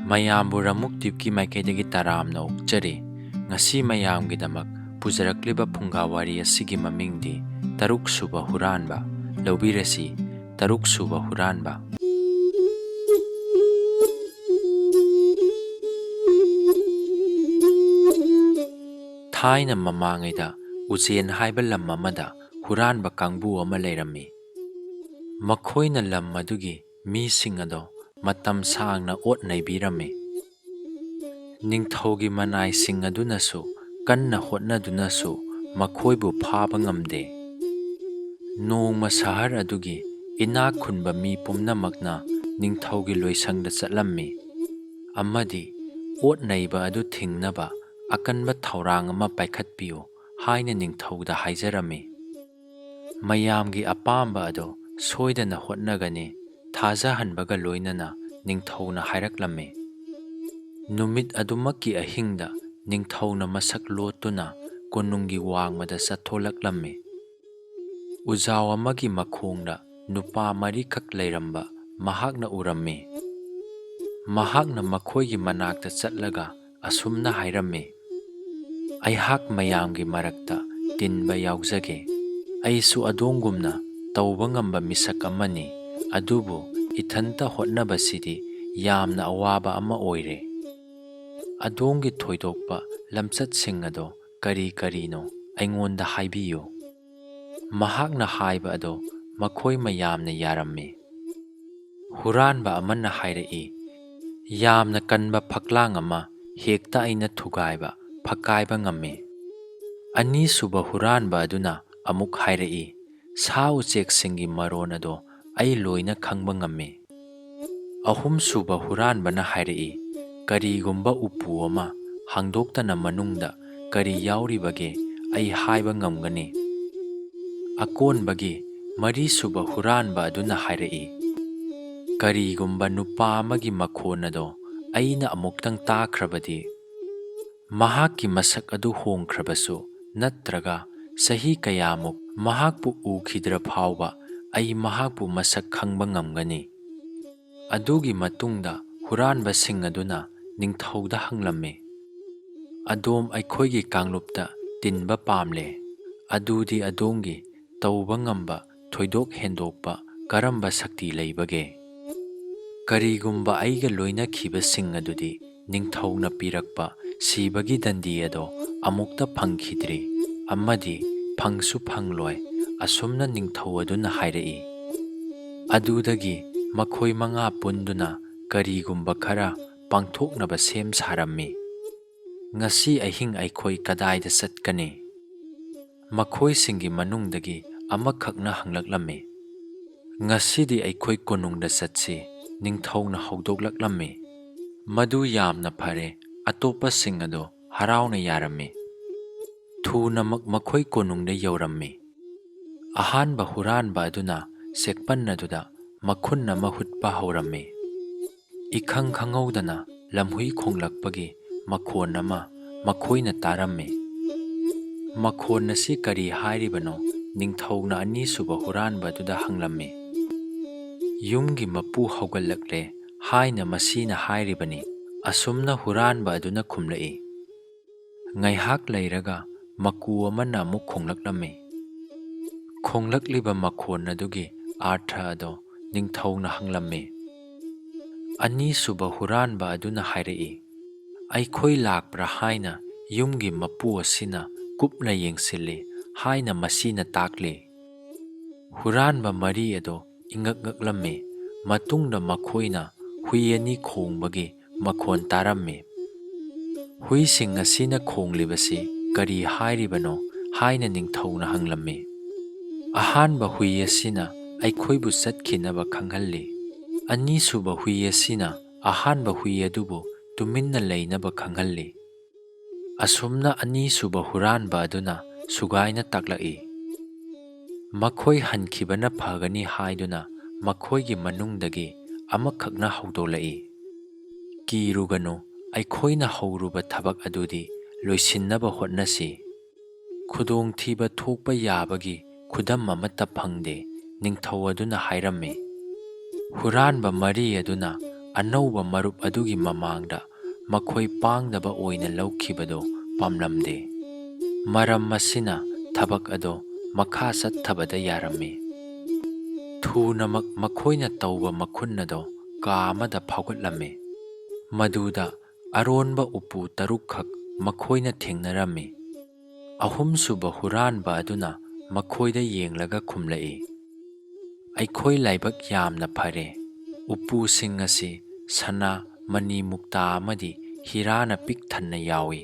ꯃꯌꯥꯝꯕꯨ ꯔꯃꯨꯛ ꯗ꯭ꯋꯤꯞꯀꯤ ꯃꯥꯏꯀꯩꯗꯒꯤ ꯇꯔꯥꯝꯅ ꯑꯣꯛꯆꯔꯤ꯫ ꯉꯁꯤ ꯃꯌꯥꯝꯒꯤꯗꯃꯛ ꯄꯨꯖꯔꯛꯂꯤꯕ ꯐꯨꯡꯒꯥ ꯋꯥꯔꯤ ꯑꯁꯤꯒꯤ ꯃꯃꯤꯡꯗꯤ ꯇꯔꯨꯛ ꯁꯨꯕ ꯍꯨꯔꯥꯟꯕ꯫ ꯂꯧꯕꯤꯔꯁꯤ ꯇꯔꯨꯛ ꯁꯨꯕ ꯍꯨꯔꯥꯟꯕ꯫ ꯊꯥꯏꯅ ꯃꯃꯥꯡꯉꯩꯗ ꯎꯆꯦꯟ ꯍꯥꯏꯕ ꯂꯝ ꯑꯃꯗ ꯍꯨꯔꯥꯟꯕ ꯀꯥꯡꯕꯨ ꯑꯃ ꯂꯩꯔꯝꯃꯤ꯫ ꯃꯈꯣꯏꯅ ꯂꯝ ꯑꯗꯨꯒꯤ ꯃꯤꯁꯤꯡ ꯑꯗꯣ ꯃꯇꯝ ꯁꯥꯡꯅ ꯑꯣꯠ ꯅꯩꯕꯤꯔꯝꯃꯤ꯫ ꯅꯤꯡꯊꯧꯒꯤ ꯃꯅꯥꯏꯁꯤꯡ ꯑꯗꯨꯅꯁꯨ ꯀꯟꯅ ꯍꯣꯠꯅꯗꯨꯅꯁꯨ ꯃꯈꯣꯏꯕꯨ ꯐꯥꯕ ꯉꯝꯗꯦ꯫ ꯅꯣꯡꯃ ꯁꯍꯔ ꯑꯗꯨꯒꯤ ꯏꯅꯥꯛ ꯈꯨꯟꯕ ꯃꯤ ꯄꯨꯝꯅꯃꯛꯅ ꯅꯤꯡꯊꯧꯒꯤ ꯂꯣꯏꯁꯪꯗ ꯆꯠꯂꯝꯃꯤ ꯑꯃꯗꯤ ꯑꯣꯠ ꯅꯩꯕ ꯑꯗꯨ ꯊꯤꯡꯅꯕ ꯑꯀꯟꯕ ꯊꯧꯔꯥꯡ ꯑꯃ ꯄꯥꯏꯈꯠꯄꯤꯌꯨ ꯍꯥꯏꯅ ꯅꯤꯡꯊꯧꯗ ꯍꯥꯏꯖꯔꯝꯃꯤ꯫ ꯃꯌꯥꯝꯒꯤ ꯑꯄꯥꯝꯕ ꯑꯗꯣ ꯁꯣꯏꯗꯅ ꯍꯣꯠꯅꯒꯅꯤ ꯊꯥꯖꯍꯟꯕꯒ ꯂꯣꯏꯅꯅ ꯅꯤꯡꯊꯧꯅ ꯍꯥꯏꯔꯛꯂꯝꯃꯤ꯫ ꯅꯨꯃꯤꯠ ꯑꯗꯨꯃꯛꯀꯤ ꯑꯍꯤꯡꯗ ꯅꯤꯡꯊꯧꯅ ꯃꯁꯛ ꯂꯣꯠꯇꯨꯅ ꯀꯣꯅꯨꯡꯒꯤ ꯋꯥꯡꯃꯗ ꯆꯠꯊꯣꯂꯛꯂꯝꯃꯤ꯫ ꯎꯖꯥꯎ ꯑꯃꯒꯤ ꯃꯈꯣꯡꯗ ꯅꯨꯄꯥ ꯃꯔꯤꯈꯛ ꯂꯩꯔꯝꯕ ꯃꯍꯥꯛꯅ ꯎꯔꯝꯃꯤ꯫ ꯃꯍꯥꯛꯅ ꯃꯈꯣꯏꯒꯤ ꯃꯅꯥꯛꯇ ꯆꯠꯂꯒ ꯑꯁꯨꯝꯅ ꯍꯥꯏꯔꯝꯃꯤ, "ꯑꯩꯍꯥꯛ ꯃꯌꯥꯝꯒꯤ ꯃꯔꯛꯇ ꯇꯤꯟꯕ ꯌꯥꯎꯖꯒꯦ꯫ ꯑꯩꯁꯨ ꯑꯗꯣꯝꯒꯨꯝꯅ ꯇꯧꯕ ꯉꯝꯕ ꯃꯤꯁꯛ ꯑꯃꯅꯤ, ꯑꯗꯨꯕꯨ ꯏꯊꯟꯇ ꯍꯣꯠꯅꯕꯁꯤꯗꯤ ꯌꯥꯝꯅ ꯑꯋꯥꯕ ꯑꯃ ꯑꯣꯏꯔꯦ꯫ ꯑꯗꯣꯝꯒꯤ ꯊꯣꯏꯗꯣꯛꯄ ꯂꯝꯆꯠꯁꯤꯡ ꯑꯗꯣ ꯀꯔꯤ ꯀꯔꯤꯅꯣ ꯑꯩꯉꯣꯟꯗ ꯍꯥꯏꯕꯤꯌꯨ"꯫ ꯃꯍꯥꯛꯅ ꯍꯥꯏꯕ ꯑꯗꯣ ꯃꯈꯣꯏ ꯃꯌꯥꯝꯅ ꯌꯥꯔꯝꯃꯤ꯫ ꯍꯨꯔꯥꯟꯕ ꯑꯃꯅ ꯍꯥꯏꯔꯛꯏ, "ꯌꯥꯝꯅ ꯀꯟꯕ ꯐꯛꯂꯥꯡ ꯑꯃ ꯍꯦꯛꯇ ꯑꯩꯅ ꯐꯛꯀꯥꯏꯕ ꯉꯝꯃꯤ"꯫ ꯑꯅꯤꯁꯨꯕ ꯍꯨꯔꯥꯟꯕ ꯑꯗꯨꯅ ꯑꯃꯨꯛ ꯍꯥꯏꯔꯛꯏ, "ꯁꯥ ꯎꯆꯦꯛꯁꯤꯡꯒꯤ ꯃꯔꯣꯟ ꯑꯗꯣ ꯑꯩ ꯂꯣꯏꯅ ꯈꯪꯕ ꯉꯝꯃꯤ"꯫ ꯑꯍꯨꯝꯁꯨꯕ ꯍꯨꯔꯥꯟꯕꯅ ꯍꯥꯏꯔꯛꯏ, "ꯀꯔꯤꯒꯨꯝꯕ ꯎꯄꯨ ꯑꯃ ꯍꯥꯡꯗꯣꯛꯇꯅ ꯃꯅꯨꯡꯗ ꯀꯔꯤ ꯌꯥꯎꯔꯤꯕꯒꯦ ꯑꯩ ꯍꯥꯏꯕ ꯉꯝꯒꯅꯤ"꯫ ꯑꯀꯣꯟꯕꯒꯤ ꯃꯔꯤꯁꯨꯕ ꯍꯨꯔꯥꯟꯕ ꯑꯗꯨꯅ ꯍꯥꯏꯔꯛꯏ, "ꯀꯔꯤꯒꯨꯝꯕ ꯅꯨꯄꯥ ꯑꯃꯒꯤ ꯃꯈꯣꯟ ꯑꯗꯣ ꯑꯩꯅ ꯑꯃꯨꯛꯇꯪ ꯇꯥꯈ꯭ꯔꯕꯗꯤ, ꯃꯍꯥꯛꯀꯤ ꯃꯁꯛ ꯑꯗꯨ ꯍꯣꯡꯈ꯭ꯔꯕꯁꯨ ꯅꯠꯇ꯭ꯔꯒ ꯆꯍꯤ ꯀꯌꯥꯃꯨꯛ ꯃꯍꯥꯛꯄꯨ ꯎꯈꯤꯗ꯭ꯔ ꯐꯥꯎꯕ ꯑꯩ ꯃꯍꯥꯛꯄꯨ ꯃꯁꯛ ꯈꯪꯕ ꯉꯝꯒꯅꯤ"꯫ ꯑꯗꯨꯒꯤ ꯃꯇꯨꯡꯗ ꯍꯨꯔꯥꯟꯕꯁꯤꯡ ꯑꯗꯨꯅ ꯅꯤꯡꯊꯧꯗ ꯍꯪꯂꯝꯃꯤ, "ꯑꯗꯣꯝ ꯑꯩꯈꯣꯏꯒꯤ ꯀꯥꯡꯂꯨꯞꯇ ꯇꯤꯟꯕ ꯄꯥꯝꯂꯦ, ꯑꯗꯨꯗꯤ ꯑꯗꯣꯝꯒꯤ ꯇꯧꯕ ꯉꯝꯕ ꯊꯣꯏꯗꯣꯛ ꯍꯦꯟꯗꯣꯛꯄ ꯀꯔꯝꯕ ꯁꯛꯇꯤ ꯂꯩꯕꯒꯦ"꯫ ꯀꯔꯤꯒꯨꯝꯕ ꯑꯩꯒ ꯂꯣꯏꯅꯈꯤꯕꯁꯤꯡ ꯑꯗꯨꯗꯤ ꯅꯤꯡꯊꯧꯅ ꯄꯤꯔꯛꯄ ꯁꯤꯕꯒꯤ ꯗꯟꯗꯤ ꯑꯗꯣ ꯑꯃꯨꯛꯇ ꯐꯪꯈꯤꯗ꯭ꯔꯤ ꯑꯃꯗꯤ ꯐꯪꯁꯨ ꯐꯪꯂꯣꯏ, ꯑꯁꯨꯝꯅ ꯅꯤꯡꯊꯧ ꯑꯗꯨꯅ ꯍꯥꯏꯔꯛꯏ꯫ ꯑꯗꯨꯗꯒꯤ ꯃꯈꯣꯏ ꯃꯉꯥ ꯄꯨꯟꯗꯨꯅ ꯀꯔꯤꯒꯨꯝꯕ ꯈꯔ ꯄꯥꯡꯊꯣꯛꯅꯕ ꯁꯦꯝ ꯁꯥꯔꯝꯃꯤ꯫ "ꯉꯁꯤ ꯑꯍꯤꯡ ꯑꯩꯈꯣꯏ ꯀꯗꯥꯏꯗ ꯆꯠꯀꯅꯤ"? ꯃꯈꯣꯏꯁꯤꯡꯒꯤ ꯃꯅꯨꯡꯗꯒꯤ ꯑꯃꯈꯛꯅ ꯍꯪꯂꯛꯂꯝꯃꯤ꯫ "ꯉꯁꯤꯗꯤ ꯑꯩꯈꯣꯏ ꯀꯣꯅꯨꯡꯗ ꯆꯠꯁꯤ", ꯅꯤꯡꯊꯧꯅ ꯍꯧꯗꯣꯛꯂꯛꯂꯝꯃꯤ꯫ ꯃꯗꯨ ꯌꯥꯝꯅ ꯐꯔꯦ, ꯑꯇꯣꯞꯄꯁꯤꯡ ꯑꯗꯣ ꯍꯔꯥꯎꯅ ꯌꯥꯔꯝꯃꯤ꯫ ꯊꯨꯅꯃꯛ ꯃꯈꯣꯏ ꯀꯣꯅꯨꯡꯗ ꯌꯧꯔꯝꯃꯤ꯫ ꯑꯍꯥꯟꯕ ꯍꯨꯔꯥꯟꯕ ꯑꯗꯨꯅ ꯆꯦꯛꯄꯟ ꯑꯗꯨꯗ ꯃꯈꯨꯟ ꯑꯃ ꯍꯨꯠꯄ ꯍꯧꯔꯝꯃꯤ꯫ ꯏꯈꯪ ꯈꯪꯍꯧꯗꯅ ꯂꯝꯍꯨꯏ ꯈꯣꯡꯂꯛꯄꯒꯤ ꯃꯈꯣꯟ ꯑꯃ ꯃꯈꯣꯏꯅ ꯇꯥꯔꯝꯃꯤ꯫ ꯃꯈꯣꯟ ꯑꯁꯤ ꯀꯔꯤ ꯍꯥꯏꯔꯤꯕꯅꯣ? ꯅꯤꯡꯊꯧꯅ ꯑꯅꯤꯁꯨꯕ ꯍꯨꯔꯥꯟꯕ ꯑꯗꯨꯗ ꯍꯪꯂꯝꯃꯤ꯫ "ꯌꯨꯝꯒꯤ ꯃꯄꯨ ꯍꯧꯒꯠꯂꯛꯂꯦ ꯍꯥꯏꯅ ꯃꯁꯤꯅ ꯍꯥꯏꯔꯤꯕꯅꯤ", ꯑꯁꯨꯝꯅ ꯍꯨꯔꯥꯟꯕ ꯑꯗꯨꯅ ꯈꯨꯝꯂꯛꯏ꯫ ꯉꯥꯏꯍꯥꯛ ꯂꯩꯔꯒ ꯃꯀꯨ ꯑꯃꯅ ꯑꯃꯨꯛ ꯈꯣꯡꯂꯛꯂꯝꯃꯤ꯫ ꯈꯣꯡꯂꯛꯂꯤꯕ ꯃꯈꯣꯟ ꯑꯗꯨꯒꯤ ꯑꯥꯔꯊ ꯑꯗꯣ ꯅꯤꯡꯊꯧꯅ ꯍꯪꯂꯝꯃꯤ꯫ ꯑꯅꯤꯁꯨꯕ ꯍꯨꯔꯥꯟꯕ ꯑꯗꯨꯅ ꯍꯥꯏꯔꯛꯏ, "ꯑꯩꯈꯣꯏ ꯂꯥꯛꯄ꯭ꯔꯥ ꯍꯥꯏꯅ ꯌꯨꯝꯒꯤ ꯃꯄꯨ ꯑꯁꯤꯅ ꯀꯨꯞꯅ ꯌꯦꯡꯁꯤꯜꯂꯤ ꯍꯥꯏꯅ ꯃꯁꯤꯅ ꯇꯥꯛꯂꯤ"꯫ ꯍꯨꯔꯥꯟꯕ ꯃꯔꯤ ꯑꯗꯣ ꯏꯉꯛ ꯉꯛꯂꯝꯃꯤ꯫ ꯃꯇꯨꯡꯗ ꯃꯈꯣꯏꯅ ꯍꯨꯏ ꯑꯅꯤ ꯈꯣꯡꯕꯒꯤ ꯃꯈꯣꯟ ꯇꯥꯔꯝꯃꯤ꯫ "ꯍꯨꯏꯁꯤꯡ ꯑꯁꯤꯅ ꯈꯣꯡꯂꯤꯕꯁꯤ ꯀꯔꯤ ꯍꯥꯏꯔꯤꯕꯅꯣ" ꯍꯥꯏꯅ ꯅꯤꯡꯊꯧꯅ ꯍꯪꯂꯝꯃꯤ꯫ "ꯑꯍꯥꯟꯕ ꯍꯨꯏ ꯑꯁꯤꯅ ꯑꯩꯈꯣꯏꯕꯨ ꯆꯠꯈꯤꯅꯕ ꯈꯪꯍꯜꯂꯤ, ꯑꯅꯤꯁꯨꯕ ꯍꯨꯏ ꯑꯁꯤꯅ ꯑꯍꯥꯟꯕ ꯍꯨꯏ ꯑꯗꯨꯕꯨ ꯇꯨꯃꯤꯟꯅ ꯂꯩꯅꯕ ꯈꯪꯍꯜꯂꯤ"꯫ ꯑꯁꯨꯝꯅ ꯑꯅꯤꯁꯨꯕ ꯍꯨꯔꯥꯟꯕ ꯑꯗꯨꯅ ꯁꯨꯒꯥꯏꯅ ꯇꯥꯛꯂꯛꯏ꯫ ꯃꯈꯣꯏ ꯍꯟꯈꯤꯕꯅ ꯐꯒꯅꯤ ꯍꯥꯏꯗꯨꯅ ꯃꯈꯣꯏꯒꯤ ꯃꯅꯨꯡꯗꯒꯤ ꯑꯃꯈꯛꯅ ꯍꯧꯗꯣꯛꯂꯛꯏ꯫ "ꯀꯤꯔꯨꯒꯅꯨ, ꯑꯩꯈꯣꯏꯅ ꯍꯧꯔꯨꯕ ꯊꯕꯛ ꯑꯗꯨꯗꯤ ꯂꯣꯏꯁꯤꯟꯅꯕ ꯍꯣꯠꯅꯁꯤ꯫ ꯈꯨꯗꯣꯡꯊꯤꯕ ꯊꯣꯛꯄ ꯌꯥꯕꯒꯤ ꯈꯨꯗꯝ ꯑꯃꯠꯇ ꯐꯪꯗꯦ", ꯅꯤꯡꯊꯧ ꯑꯗꯨꯅ ꯍꯥꯏꯔꯝꯃꯤ꯫ ꯍꯨꯔꯥꯟꯕ ꯃꯔꯤ ꯑꯗꯨꯅ ꯑꯅꯧꯕ ꯃꯔꯨꯞ ꯑꯗꯨꯒꯤ ꯃꯃꯥꯡꯗ ꯃꯈꯣꯏ ꯄꯥꯡꯗꯕ ꯑꯣꯏꯅ ꯂꯧꯈꯤꯕꯗꯨ ꯄꯥꯝꯂꯝꯗꯦ꯫ ꯃꯔꯝ ꯑꯁꯤꯅ ꯊꯕꯛ ꯑꯗꯨ ꯃꯈꯥ ꯆꯠꯊꯕꯗ ꯌꯥꯔꯝꯃꯤ꯫ ꯊꯨꯅꯃꯛ ꯃꯈꯣꯏꯅ ꯇꯧꯕ ꯃꯈꯨꯟ ꯑꯗꯨ ꯀꯥ ꯑꯃꯗ ꯐꯥꯎꯒꯠꯂꯝꯃꯤ꯫ ꯃꯗꯨꯗ ꯑꯔꯣꯟꯕ ꯎꯄꯨ 6ꯈꯛ ꯃꯈꯣꯏꯅ ꯊꯦꯡꯅꯔꯝꯃꯤ꯫ ꯑꯍꯨꯝꯁꯨꯕ ꯍꯨꯔꯥꯟꯕ ꯑꯗꯨꯅ ꯃꯈꯣꯏꯗ ꯌꯦꯡꯂꯒ ꯈꯨꯝꯂꯛꯏ, "ꯑꯩꯈꯣꯏ ꯂꯥꯏꯕꯛ ꯌꯥꯝꯅ ꯐꯔꯦ꯫ ꯎꯄꯨꯁꯤꯡ ꯑꯁꯤ ꯁꯅꯥ, ꯃꯅꯤ ꯃꯨꯛꯇꯥ ꯑꯃꯗꯤ ꯍꯤꯔꯥꯅ ꯄꯤꯛ ꯊꯟꯅ ꯌꯥꯎꯏ꯫"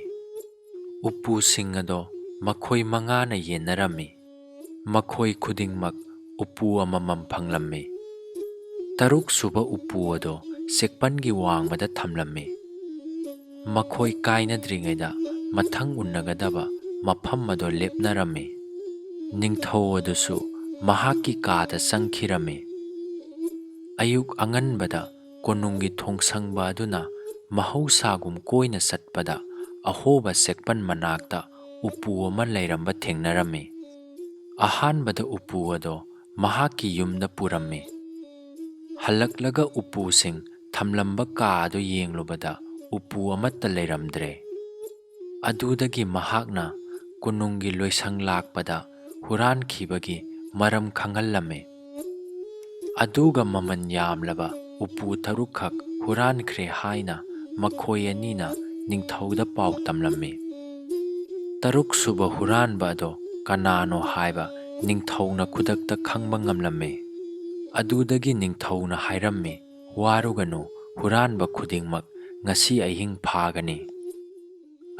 ꯎꯄꯨꯁꯤꯡ ꯑꯗꯣ ꯃꯈꯣꯏ 5ꯅ ꯌꯦꯟꯅꯔꯝꯃꯤ꯫ ꯃꯈꯣꯏ ꯈꯨꯗꯤꯡꯃꯛ ꯎꯄꯨ ꯑꯃꯃꯝ ꯐꯪꯂꯝꯃꯤ꯫ 6ꯁꯨꯕ ꯎꯄꯨ ꯑꯗꯣ ꯆꯦꯛꯄꯟꯒꯤ ꯋꯥꯡꯃꯗ ꯊꯝꯂꯝꯃꯤ꯫ ꯃꯈꯣꯏ ꯀꯥꯏꯅꯗ꯭ꯔꯤꯉꯩꯗ ꯃꯊꯪ ꯎꯅꯒꯗꯕ ꯃꯐꯝ ꯑꯗꯣ ꯂꯦꯞꯅꯔꯝꯃꯤ꯫ ꯅꯤꯡꯊꯧ ꯑꯗꯨꯁꯨ ꯃꯍꯥꯛꯀꯤ ꯀꯥꯗ ꯆꯪꯈꯤꯔꯝꯃꯤ꯫ ꯑꯌꯨꯛ ꯑꯉꯟꯕꯗ ꯀꯣꯅꯨꯡꯒꯤ ꯊꯣꯡꯁꯪꯕ ꯑꯗꯨꯅ ꯃꯍꯧꯁꯥꯒꯨꯝ ꯀꯣꯏꯅ ꯆꯠꯄꯗ ꯑꯍꯣꯕ ꯆꯦꯛꯄꯟ ꯃꯅꯥꯛꯇ ꯎꯄꯨ ꯑꯃ ꯂꯩꯔꯝꯕ ꯊꯦꯡꯅꯔꯝꯃꯤ꯫ ꯑꯍꯥꯟꯕꯗ ꯎꯄꯨ ꯑꯗꯣ ꯃꯍꯥꯛꯀꯤ ꯌꯨꯝꯗ ꯄꯨꯔꯝꯃꯤ꯫ ꯍꯜꯂꯛꯂꯒ ꯎꯄꯨꯁꯤꯡ ꯊꯝꯂꯝꯕ ꯀꯥ ꯑꯗꯨ ꯌꯦꯡꯂꯨꯕꯗ ꯎꯄꯨ ꯑꯃꯠꯇ ꯂꯩꯔꯝꯗ꯭ꯔꯦ꯫ ꯑꯗꯨꯗꯒꯤ ꯃꯍꯥꯛꯅ ꯀꯣꯅꯨꯡꯒꯤ ꯂꯣꯏꯁꯪ ꯂꯥꯛꯄꯗ ꯍꯨꯔꯥꯟꯈꯤꯕꯒꯤ ꯃꯔꯝ ꯈꯪꯍꯜꯂꯝꯃꯤ꯫ ꯑꯗꯨꯒ ꯃꯃꯜ ꯌꯥꯝꯂꯕ ꯎꯄꯨ 6ꯈꯛ ꯍꯨꯔꯥꯟꯈ꯭ꯔꯦ ꯍꯥꯏꯅ ꯃꯈꯣꯏ ꯑꯅꯤꯅ ꯅꯤꯡꯊꯧꯗ ꯄꯥꯎ ꯇꯝꯂꯝꯃꯤ꯫ 6ꯁꯨꯕ ꯍꯨꯔꯥꯟꯕ ꯑꯗꯣ ꯀꯅꯥꯅꯣ ꯍꯥꯏꯕ ꯅꯤꯡꯊꯧꯅ ꯈꯨꯗꯛꯇ ꯈꯪꯕ ꯉꯝꯂꯝꯃꯤ꯫ ꯑꯗꯨꯗꯒꯤ ꯅꯤꯡꯊꯧꯅ ꯍꯥꯏꯔꯝꯃꯤ, "ꯋꯥꯔꯨꯒꯅꯨ, ꯍꯨꯔꯥꯟꯕ ꯈꯨꯗꯤꯡꯃꯛ ꯉꯁꯤ ꯑꯍꯤꯡ ꯐꯥꯒꯅꯤ꯫"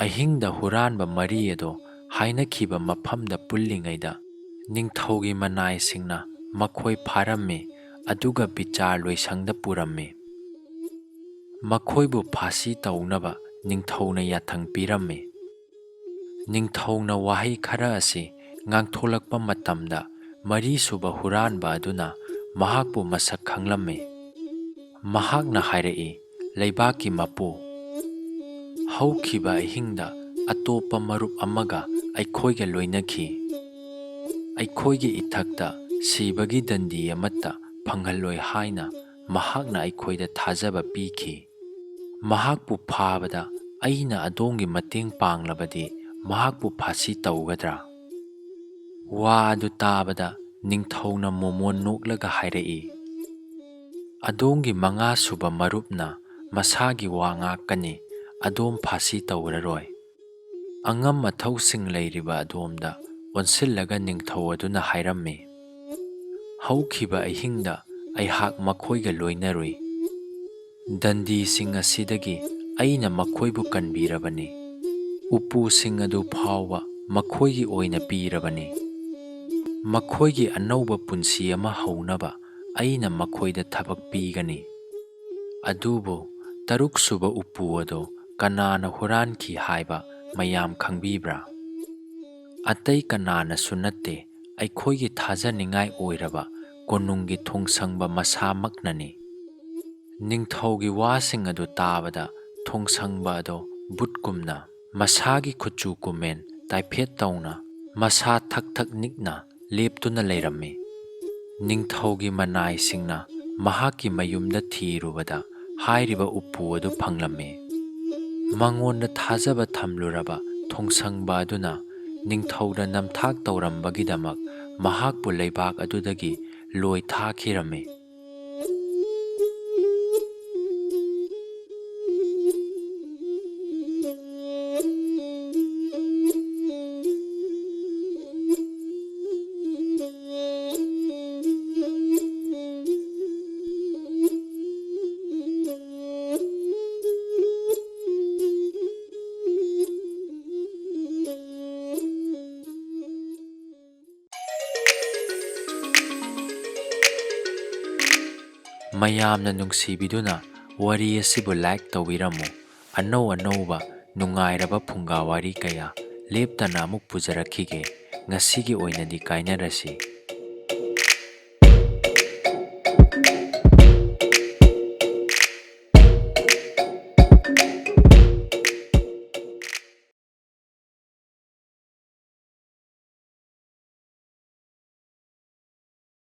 ꯑꯍꯤꯡꯗ ꯍꯨꯔꯥꯟꯕ 4 ꯑꯗꯣ ꯍꯥꯏꯅꯈꯤꯕ ꯃꯐꯝꯗ ꯄꯨꯜꯂꯤꯉꯩꯗ ꯅꯤꯡꯊꯧꯒꯤ ꯃꯅꯥꯏꯁꯤꯡꯅ ꯃꯈꯣꯏ ꯐꯥꯔꯝꯃꯤ ꯑꯗꯨꯒ ꯕꯤꯆꯥꯔ ꯂꯣꯏꯁꯪꯗ ꯄꯨꯔꯝꯃꯤ꯫ ꯃꯈꯣꯏꯕꯨ ꯐꯥꯁꯤ ꯇꯧꯅꯕ ꯅꯤꯡꯊꯧꯅ ꯌꯥꯊꯪ ꯄꯤꯔꯝꯃꯤ꯫ ꯅꯤꯡꯊꯧꯅ ꯋꯥꯍꯩ ꯈꯔ ꯑꯁꯤ ꯉꯥꯡꯊꯣꯂꯛꯄ ꯃꯇꯝꯗ 4ꯁꯨꯕ ꯍꯨꯔꯥꯟꯕ ꯑꯗꯨꯅ ꯃꯍꯥꯛꯄꯨ ꯃꯁꯛ ꯈꯪꯂꯝꯃꯤ꯫ ꯃꯍꯥꯛꯅ ꯍꯥꯏꯔꯛꯏ, "ꯂꯩꯕꯥꯛꯀꯤ ꯃꯄꯨ, ꯍꯧꯈꯤꯕ ꯑꯍꯤꯡꯗ ꯑꯇꯣꯞꯄ ꯃꯔꯨꯞ ꯑꯃꯒ ꯑꯩꯈꯣꯏꯒ ꯂꯣꯏꯅꯈꯤ꯫ ꯑꯩꯈꯣꯏꯒꯤ ꯏꯊꯛꯇ ꯁꯤꯕꯒꯤ ꯗꯟꯗꯤ ꯑꯃꯠꯇ ꯐꯪꯍꯜꯂꯣꯏ ꯍꯥꯏꯅ ꯃꯍꯥꯛꯅ ꯑꯩꯈꯣꯏꯗ ꯊꯥꯖꯕ ꯄꯤꯈꯤ꯫ ꯃꯍꯥꯛꯄꯨ ꯐꯥꯕꯗ ꯑꯩꯅ ꯑꯗꯣꯝꯒꯤ ꯃꯇꯦꯡ ꯄꯥꯡꯂꯕꯗꯤ ꯃꯍꯥꯛꯄꯨ ꯐꯥꯁꯤ ꯇꯧꯒꯗ꯭ꯔꯥ?" ꯋꯥ ꯑꯗꯨ ꯇꯥꯕꯗ ꯅꯤꯡꯊꯧꯅ ꯃꯣꯃꯣꯟ ꯅꯣꯛꯂꯒ ꯍꯥꯏꯔꯛꯏ, "ꯑꯗꯣꯝꯒꯤ 5ꯁꯨꯕ ꯃꯔꯨꯞꯅ ꯃꯁꯥꯒꯤ ꯋꯥ ꯉꯥꯛꯀꯅꯤ꯫ ꯑꯗꯣꯝ ꯐꯥꯁꯤ ꯇꯧꯔꯔꯣꯏ꯫" ꯑꯉꯝ ꯑꯊꯧꯁꯤꯡ ꯂꯩꯔꯤꯕ ꯑꯗꯣꯝꯗ ꯑꯣꯟꯁꯤꯜꯂꯒ ꯅꯤꯡꯊꯧ ꯑꯗꯨꯅ ꯍꯥꯏꯔꯝꯃꯤ, "ꯍꯧꯈꯤꯕ ꯑꯍꯤꯡꯗ ꯑꯩꯍꯥꯛ ꯃꯈꯣꯏꯒ ꯂꯣꯏꯅꯔꯨꯏ꯫ ꯗꯟꯗꯤꯁꯤꯡ ꯑꯁꯤꯗꯒꯤ ꯑꯩꯅ ꯃꯈꯣꯏꯕꯨ ꯀꯟꯕꯤꯔꯕꯅꯤ꯫ ꯎꯄꯨꯁꯤꯡ ꯑꯗꯨ ꯐꯥꯎꯕ ꯃꯈꯣꯏꯒꯤ ꯑꯣꯏꯅ ꯄꯤꯔꯕꯅꯤ꯫ ꯃꯈꯣꯏꯒꯤ ꯑꯅꯧꯕ ꯄꯨꯟꯁꯤ ꯑꯃ ꯍꯧꯅꯕ ꯑꯩꯅ ꯃꯈꯣꯏꯗ ꯊꯕꯛ ꯄꯤꯒꯅꯤ꯫ ꯑꯗꯨꯕꯨ 6ꯁꯨꯕ ꯎꯄꯨ ꯑꯗꯣ ꯀꯅꯥꯅ ꯍꯨꯔꯥꯟꯈꯤ ꯍꯥꯏꯕ ꯃꯌꯥꯝ ꯈꯪꯕꯤꯕ꯭ꯔꯥ? ꯑꯇꯩ ꯀꯅꯥꯅꯁꯨ ꯅꯠꯇꯦ, ꯑꯩꯈꯣꯏꯒꯤ ꯊꯥꯖꯅꯤꯡꯉꯥꯏ ꯑꯣꯏꯔꯕ ꯀꯣꯅꯨꯡꯒꯤ ꯊꯣꯡꯁꯪꯕ ꯃꯁꯥꯃꯛꯅꯅꯤ꯫ ꯅꯤꯡꯊꯧꯒꯤ ꯋꯥꯁꯤꯡ ꯑꯗꯨ ꯇꯥꯕꯗ ꯊꯣꯡꯁꯪꯕ ꯑꯗꯣ ꯕꯨꯠꯀꯨꯝꯅ ꯃꯁꯥꯒꯤ ꯀꯨꯆꯨ ꯀꯨꯃꯦꯟ ꯇꯥꯏꯐꯦꯠ ꯇꯧꯅ ꯃꯁꯥ ꯊꯛ ꯊꯛ ꯅꯤꯛꯅ ꯂꯦꯞꯇꯨꯅ ꯂꯩꯔꯝꯃꯤ꯫ ꯅꯤꯡꯊꯧꯒꯤ ꯃꯅꯥꯏꯁꯤꯡꯅ ꯃꯍꯥꯛꯀꯤ ꯃꯌꯨꯝꯗ ꯊꯤꯔꯨꯕꯗ ꯍꯥꯏꯔꯤꯕ ꯎꯄꯨ ꯑꯗꯨ ꯐꯪꯂꯝꯃꯤ꯫ ꯃꯉꯣꯟꯗ ꯊꯥꯖꯕ ꯊꯝꯂꯨꯔꯕ ꯊꯣꯡꯁꯪꯕ ꯑꯗꯨꯅ ꯅꯤꯡꯊꯧꯗ ꯅꯝꯊꯥꯛ ꯇꯧꯔꯝꯕꯒꯤꯗꯃꯛ ꯃꯍꯥꯛꯄꯨ ꯂꯩꯕꯥꯛ ꯑꯗꯨꯗꯒꯤ ꯂꯣꯏ ꯊꯥꯈꯤꯔꯝꯃꯤ꯫ ꯃꯌꯥꯝꯅ ꯅꯨꯡꯁꯤꯕꯤꯗꯨꯅ ꯋꯥꯔꯤ ꯑꯁꯤꯕꯨ ꯂꯥꯏꯛ ꯇꯧꯕꯤꯔꯝꯃꯨ꯫ ꯑꯅꯧ ꯑꯅꯧꯕ ꯅꯨꯡꯉꯥꯏꯔꯕ ꯐꯨꯡꯒꯥ ꯋꯥꯔꯤ ꯀꯌꯥ ꯂꯦꯞꯇꯅ ꯑꯃꯨꯛ ꯄꯨꯖꯔꯛꯈꯤꯒꯦ꯫ ꯉꯁꯤꯒꯤ ꯑꯣꯏꯅꯗꯤ ꯀꯥꯏꯅꯔꯁꯤ꯫